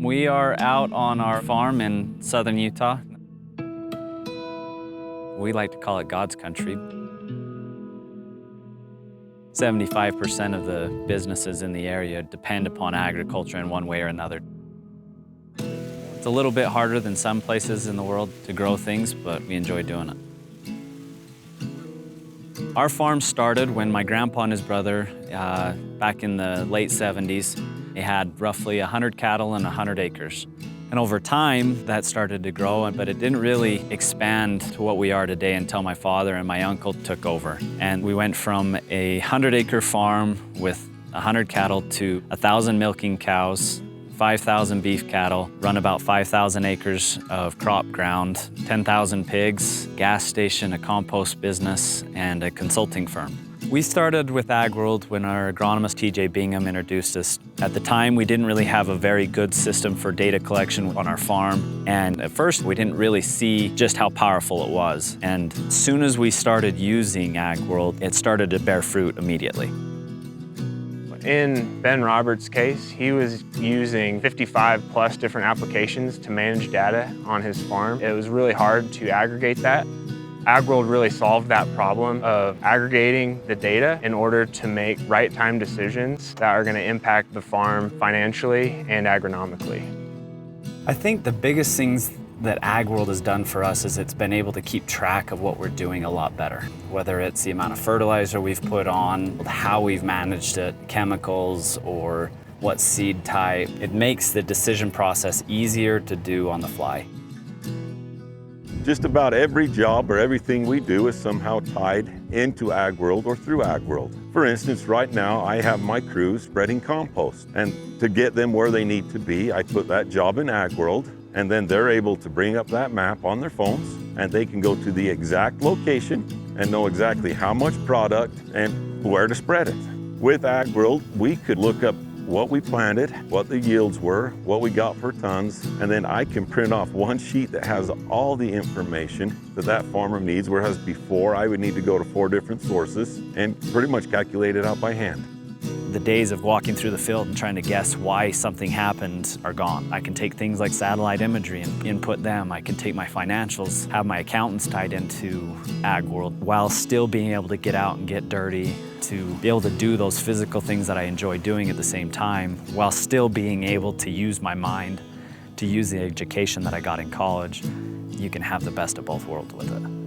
We are out on our farm in southern Utah. We like to call it God's country. 75% of the businesses in the area depend upon agriculture in one way or another. It's a little bit harder than some places in the world to grow things, but we enjoy doing it. Our farm started when my grandpa and his brother, back in the late 70s, they had roughly 100 cattle and 100 acres. And over time, that started to grow, but it didn't really expand to what we are today until my father and my uncle took over. And we went from a 100-acre farm with 100 cattle to 1,000 milking cows, 5,000 beef cattle, run about 5,000 acres of crop ground, 10,000 pigs, gas station, a compost business, and a consulting firm. We started with AgWorld when our agronomist TJ Bingham introduced us. At the time, we didn't really have a very good system for data collection on our farm, and at first we didn't really see just how powerful it was. And as soon as we started using AgWorld, it started to bear fruit immediately. In Ben Roberts' case, he was using 55 plus different applications to manage data on his farm. It was really hard to aggregate that. AgWorld really solved that problem of aggregating the data in order to make right-time decisions that are going to impact the farm financially and agronomically. I think the biggest things that AgWorld has done for us is it's been able to keep track of what we're doing a lot better. Whether it's the amount of fertilizer we've put on, how we've managed it, chemicals, or what seed type, it makes the decision process easier to do on the fly. Just about every job or everything we do is somehow tied into AgWorld or through AgWorld. For instance, right now I have my crew spreading compost, and to get them where they need to be, I put that job in AgWorld, and then they're able to bring up that map on their phones, and they can go to the exact location and know exactly how much product and where to spread it. With AgWorld, we could look up what we planted, what the yields were, what we got per tons, and then I can print off one sheet that has all the information that that farmer needs, whereas before I would need to go to 4 different sources and pretty much calculate it out by hand. The days of walking through the field and trying to guess why something happened are gone. I can take things like satellite imagery and input them. I can take my financials, have my accountants tied into AgWorld while still being able to get out and get dirty, to be able to do those physical things that I enjoy doing at the same time, while still being able to use my mind, to use the education that I got in college. You can have the best of both worlds with it.